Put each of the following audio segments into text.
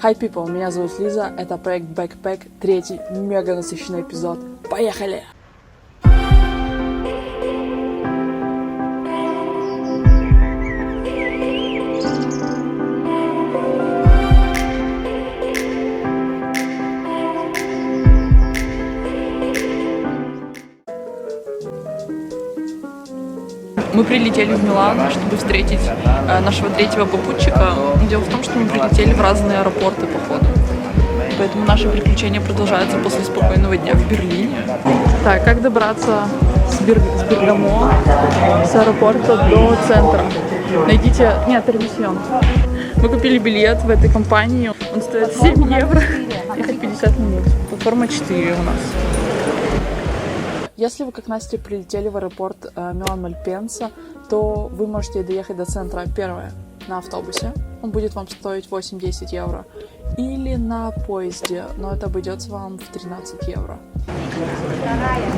Hi people, меня зовут Лиза, это проект Backpack, третий мега насыщенный эпизод. Поехали! Мы прилетели в Милан, чтобы встретить нашего третьего попутчика. Дело в том, что мы прилетели в разные аэропорты по ходу. Поэтому наши приключения продолжаются после спокойного дня в Берлине. Так, как добраться с Бергамо, с аэропорта до центра? Найдите... Нет, ревизион. Мы купили билет в этой компании. Он стоит 7 евро. Ехать 50 минут. Платформа 4 у нас. Если вы, как Настя, прилетели в аэропорт Милан-Мальпенса, то вы можете доехать до центра, первое, на автобусе, он будет вам стоить 8-10 евро, или на поезде, но это обойдется вам в 13 евро.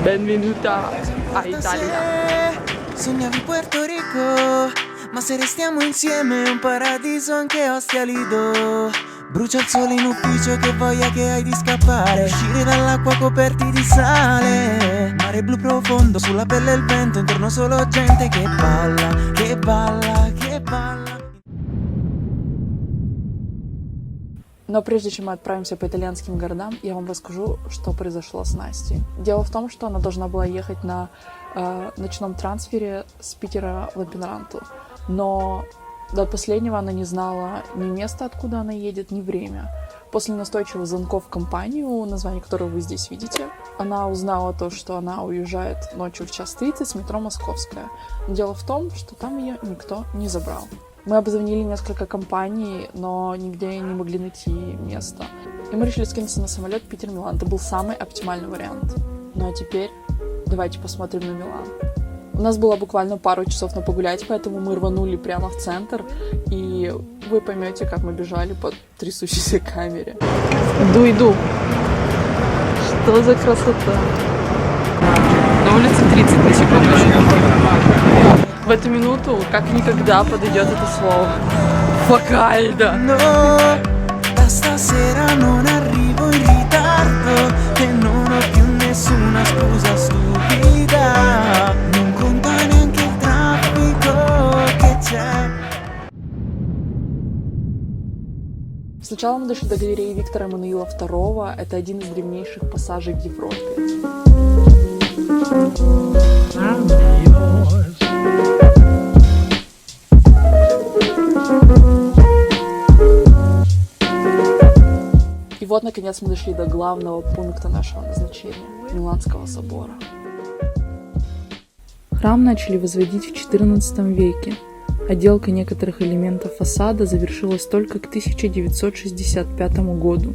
Benvenuta a Italia. Sognavi Puerto Rico, ma se restiamo insieme è un paradiso anche Ostia Lido. Brucia il sole in ufficio che voglia che hai di scappare, uscire dall'acqua coperti di sale, mare blu profondo, sulla pelle il vento, intorno solo gente che balla, che balla, che balla. Но прежде чем мы отправимся по итальянским городам, я вам расскажу, что произошло с Настей. Дело в том, что она должна была ехать на ночном трансфере с Питера в Лапенранту, но до последнего она не знала ни места, откуда она едет, ни время. После настойчивых звонков в компанию, название которой вы здесь видите, она узнала то, что она уезжает ночью в 1:30 с метро Московская. Но дело в том, что там ее никто не забрал. Мы обзвонили несколько компаний, но нигде не могли найти место. И мы решили скинуться на самолет Питер-Милан. Это был самый оптимальный вариант. Ну а теперь давайте посмотрим на Милан. У нас было буквально пару часов на погулять, поэтому мы рванули прямо в центр, и вы поймете, как мы бежали по трясущейся камере. Иду. Что за красота? На улице 30 на секундочку. В эту минуту, как никогда, подойдет это слово. Фокальдо. Сначала мы дошли до галереи Виктора Эммануила II. Это один из древнейших пассажей в Европе. И вот, наконец, мы дошли до главного пункта нашего назначения – Миланского собора. Храм начали возводить в XIV веке. Отделка некоторых элементов фасада завершилась только к 1965 году.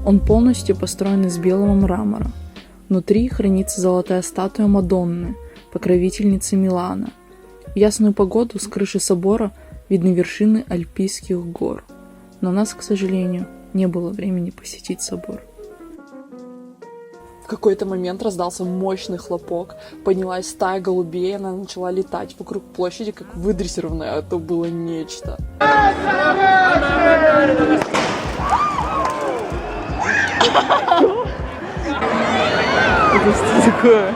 Он полностью построен из белого мрамора. Внутри хранится золотая статуя Мадонны, покровительницы Милана. В ясную погоду с крыши собора видны вершины Альпийских гор. Но у нас, к сожалению, не было времени посетить собор. В какой-то момент раздался мощный хлопок, поднялась стая голубей, она начала летать вокруг площади, как выдрессированная, это было нечто. Это что такое?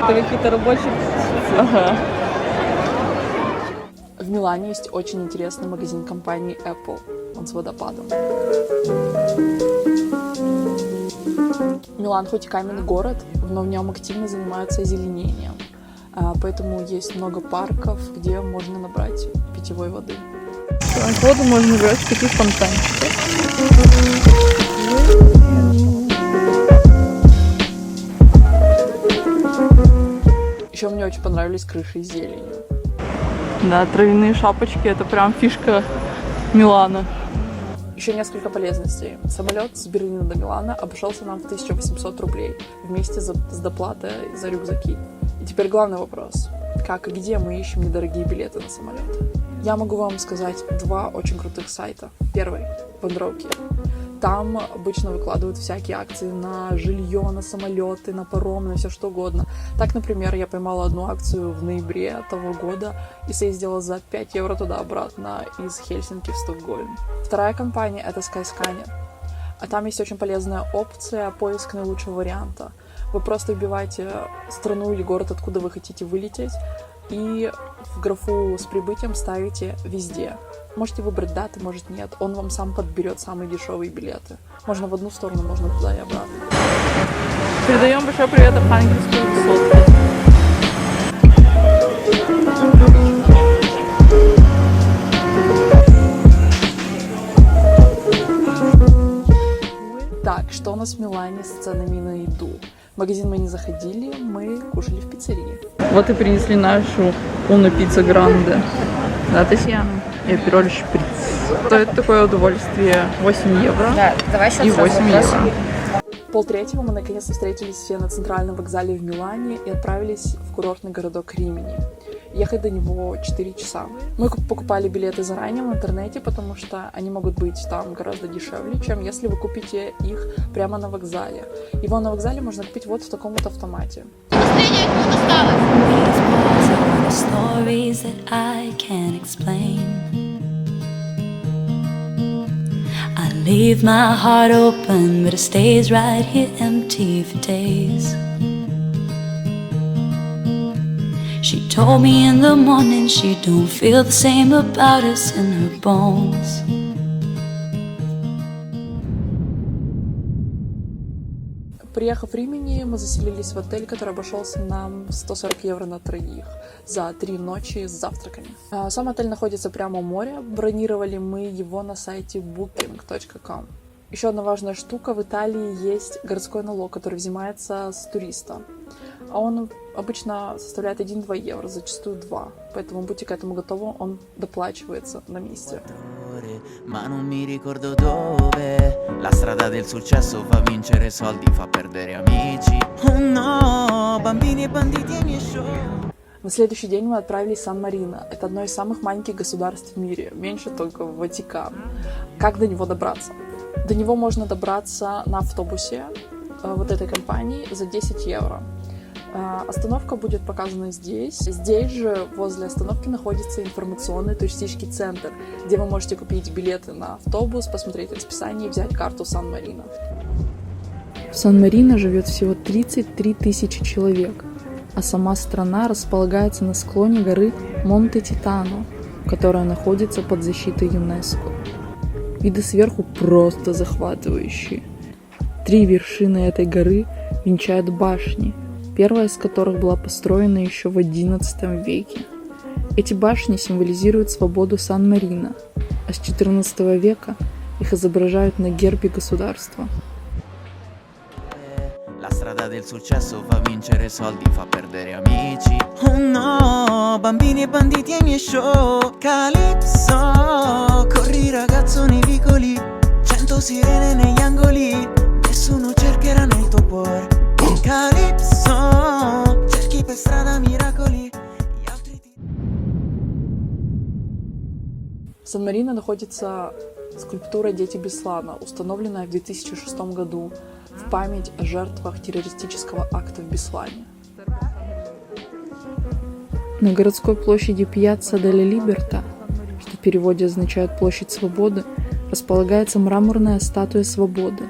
Это какие-то рабочие... Ага. В Милане есть очень интересный магазин компании Apple. Он с водопадом. Милан хоть и каменный город, но в нем активно занимаются озеленением. Поэтому есть много парков, где можно набрать питьевой воды. Воду можно брать в таких фонтанчиках. Еще мне очень понравились крыши с зеленью. Да, травяные шапочки — это прям фишка Милана. Еще несколько полезностей. Самолет с Берлина до Милана обошелся нам в 1800 рублей вместе с доплатой за рюкзаки. И теперь главный вопрос. Как и где мы ищем недорогие билеты на самолет? Я могу вам сказать два очень крутых сайта. Первый — Вандроуки. Там обычно выкладывают всякие акции на жилье, на самолеты, на паром, на все что угодно. Так, например, я поймала одну акцию в ноябре того года и съездила за 5 евро туда-обратно из Хельсинки в Стокгольм. Вторая компания — это Skyscanner. А там есть очень полезная опция — поиск наилучшего варианта. Вы просто вбиваете страну или город, откуда вы хотите вылететь, и в графу с прибытием ставите «Везде». Можете выбрать даты, может нет. Он вам сам подберет самые дешевые билеты. Можно в одну сторону, можно туда и обратно. Передаем большой привет Архангельску и Высоцкой. Так, что у нас в Милане с ценами на еду? В магазин мы не заходили, мы кушали в пиццерии. Вот и принесли нашу Уна Пицца Гранде. Да, Татьяна? И апероль шприц. Стоит такое удовольствие 8 евро. Да, давай сейчас и 8 евро. 2:30 мы наконец-то встретились все на центральном вокзале в Милане и отправились в курортный городок Римини. Ехать до него 4 часа. Мы покупали билеты заранее в интернете, потому что они могут быть там гораздо дешевле, чем если вы купите их прямо на вокзале. Его на вокзале можно купить вот в таком вот автомате. Stories that I can't explain. I leave my heart open, but it stays right here empty for days. She told me in the morning she don't feel the same about us in her bones. Приехав в Римини, мы заселились в отель, который обошелся нам 140 евро на троих за 3 ночи с завтраками. Сам отель находится прямо у моря. Бронировали мы его на сайте booking.com. Еще одна важная штука. В Италии есть городской налог, который взимается с туриста. А он обычно составляет 1-2 евро, зачастую 2. Поэтому будьте к этому готовы, он доплачивается на месте. Ma non mi ricordo dove. La strada del successo fa vincere soldi, fa perdere amici. Oh no, bambini e banditi ai miei show. На следующий день мы отправились в Сан-Марино. Это одно из самых маленьких государств в мире, меньше только Ватикан. Как до него добраться? До него можно добраться на автобусе вот этой компании за 10 евро. Остановка будет показана здесь. Здесь же возле остановки находится информационный туристический центр, где вы можете купить билеты на автобус, посмотреть расписание и взять карту Сан-Марино. В Сан-Марино живет всего 33 тысячи человек, а сама страна располагается на склоне горы Монте-Титано, которая находится под защитой ЮНЕСКО. Виды сверху просто захватывающие. 3 вершины этой горы венчают башни, первая из которых была построена еще в XI веке. Эти башни символизируют свободу Сан-Марино, а с XIV века их изображают на гербе государства. La strada del successo fa vincere soldi, fa perdere amici. Oh no, bambini e banditi ai miei show. Calypso, corri ragazzo nei vicoli, 100 sirene negli angoli, nessuno cercherà nel tuo cuore. Calypso, cerchi per strada miracoli, gli altri ti... В Сан-Марино находится скульптура «Дети Беслана», установленная в 2006 году в память о жертвах террористического акта в Беслане. На городской площади Пьяцца делла Либерта, что в переводе означает «площадь свободы», располагается мраморная статуя свободы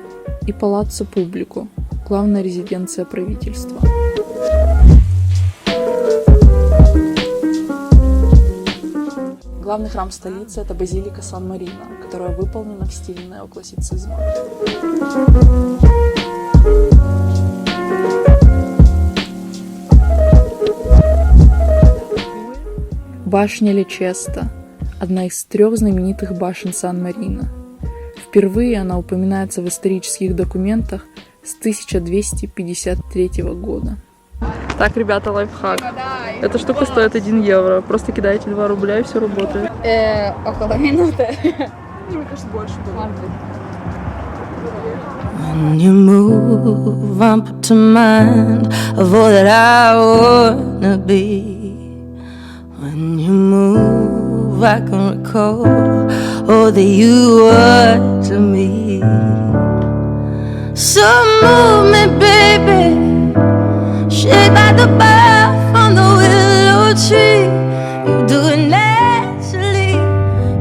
и Палаццо Публико, главная резиденция правительства. Главный храм столицы – это базилика Сан-Марино, которая выполнена в стиле неоклассицизма. Башня Лечесто – одна из 3 знаменитых башен Сан-Марино. Впервые она упоминается в исторических документах с 1253 года. Так, ребята, лайфхак. Эта штука стоит 1 евро. Просто кидаете 2 рубля и все работает. Около минуты. Мне кажется, больше было. When you move, I put to mind of all that I wanna be. When you move, I can recall all that you were to me. So move me, baby, shaped by the birth on the willow tree. You do it naturally,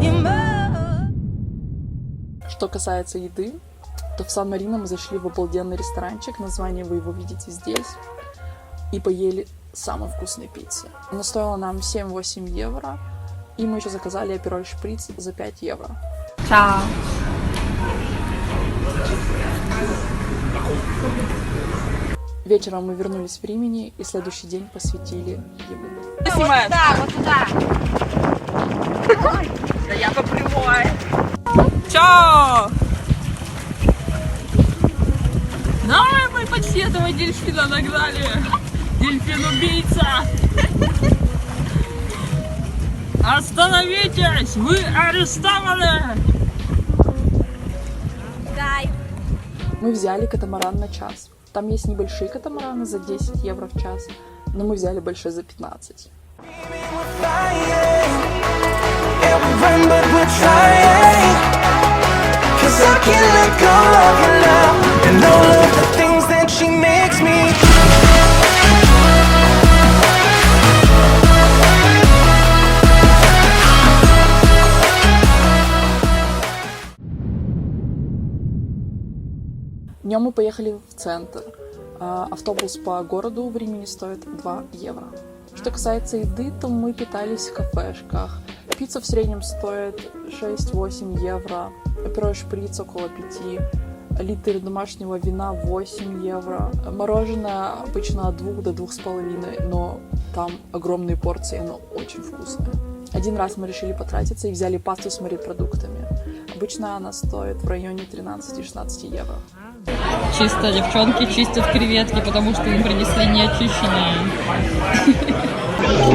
you move. Что касается еды, то в Сан-Марино мы зашли в обалденный ресторанчик, название вы его видите здесь, и поели самой вкусной пиццы. Она стоила нам 7-8 евро, и мы еще заказали апероль шприц за 5 евро. Чао. Вечером мы вернулись в Римини и следующий день посвятили ему. Вот туда. Да я по прямой. Чао! Давай мы почти этого дельфина нагнали. Дельфин-убийца! Остановитесь! Вы арестованы! Мы взяли катамаран на час. Там есть небольшие катамараны за 10 евро в час, но мы взяли большой за 15. Днем мы поехали в центр. Автобус по городу в Римени стоит 2 евро. Что касается еды, то мы питались в кафешках. Пицца в среднем стоит 6-8 евро, апероль шприц около 5, литр домашнего вина 8 евро. Мороженое обычно от 2 до 2,5, но там огромные порции, оно очень вкусное. Один раз мы решили потратиться и взяли пасту с морепродуктами. Обычно она стоит в районе 13-16 евро. Чисто девчонки чистят креветки, потому что им принесли неочищенные.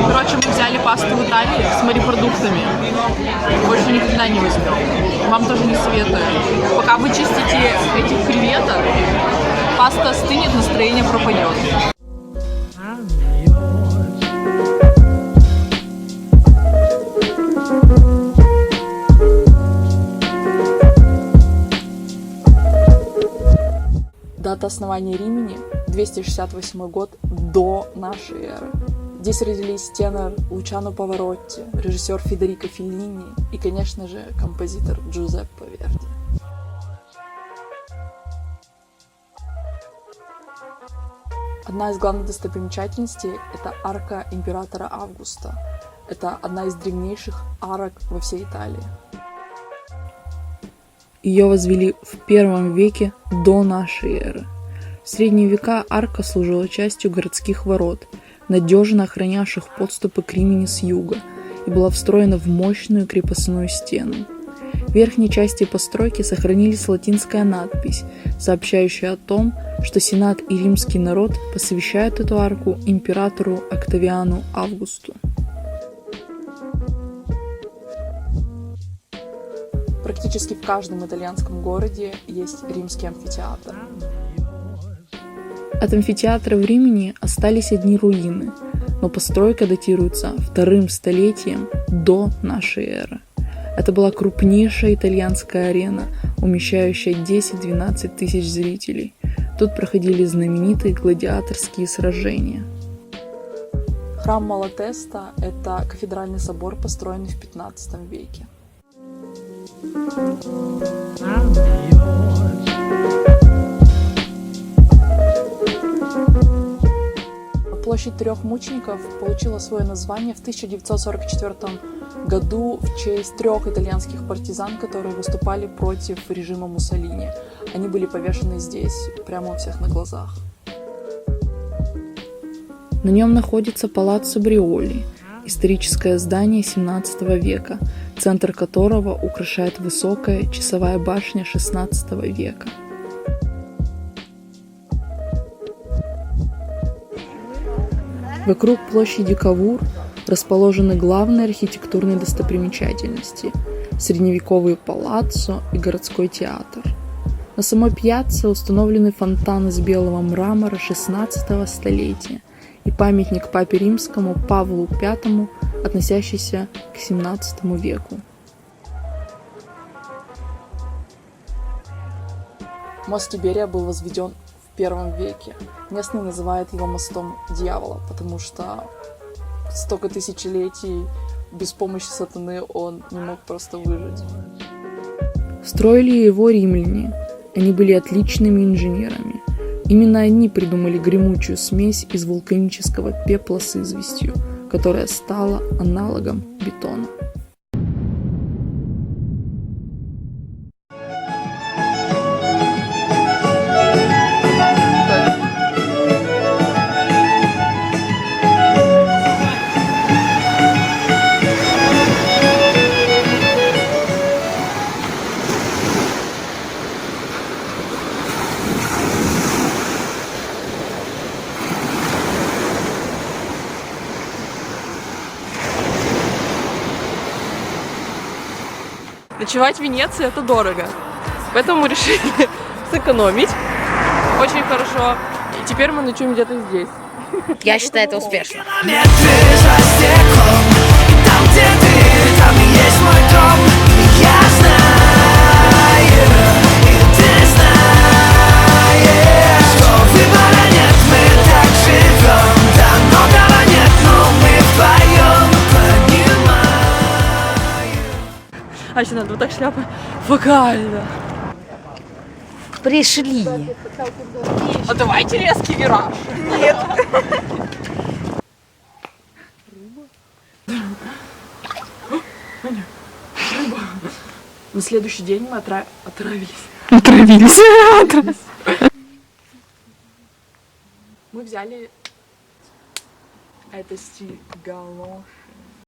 Короче, мы взяли пасту в Италии с морепродуктами. Больше никогда не возьмем. Вам тоже не советую. Пока вы чистите этих креветок, паста стынет, настроение пропадет. Дата основания Римини – 268 год до нашей эры. Здесь родились тенор Лучано Паваротти, режиссер Федерико Феллини и, конечно же, композитор Джузеппе Верди. Одна из главных достопримечательностей – это арка императора Августа. Это одна из древнейших арок во всей Италии. Ее возвели в 1 веке до нашей эры. В средние века арка служила частью городских ворот, надежно охранявших подступы к Римени с юга, и была встроена в мощную крепостную стену. В верхней части постройки сохранилась латинская надпись, сообщающая о том, что Сенат и римский народ посвящают эту арку императору Октавиану Августу. Практически в каждом итальянском городе есть римский амфитеатр. От амфитеатра в Римени остались одни руины, но постройка датируется 2 столетием до нашей эры. Это была крупнейшая итальянская арена, умещающая 10-12 тысяч зрителей. Тут проходили знаменитые гладиаторские сражения. Храм Малатеста – это кафедральный собор, построенный в 15 веке. Площадь 3 мучеников получила свое название в 1944 году в честь 3 итальянских партизан, которые выступали против режима Муссолини. Они были повешены здесь, прямо у всех на глазах. На нем находится Палаццо Бриоли, историческое здание 17 века, центр которого украшает высокая часовая башня 16 века. Вокруг площади Кавур расположены главные архитектурные достопримечательности – средневековые палаццо и городской театр. На самой пьяцце установлены фонтан из белого мрамора XVI столетия и памятник папе римскому Павлу V, относящийся к XVII веку. Мост Тиберия был возведен в 1 веке. Местные называют его мостом дьявола, потому что столько тысячелетий без помощи сатаны он не мог просто выжить. Строили его римляне. Они были отличными инженерами. Именно они придумали гремучую смесь из вулканического пепла с известью, которая стала аналогом бетона. Ночевать в Венеции это дорого, поэтому мы решили сэкономить. Очень хорошо. И теперь мы ночуем где-то здесь. Я считаю это успешно. А еще надо вот так шляпа вокально. Пришли. А давайте резкий вираж. На следующий день мы отравились. Мы взяли это стиль галош.